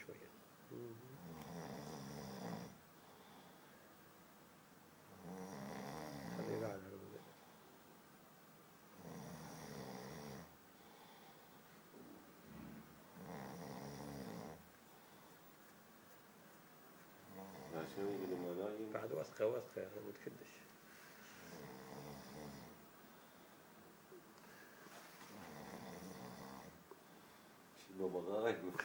شوية. خليه قاعد على الوضع. عشان يقول ما نايم قاعد واثقة واثقة يا أخي ما تكدش.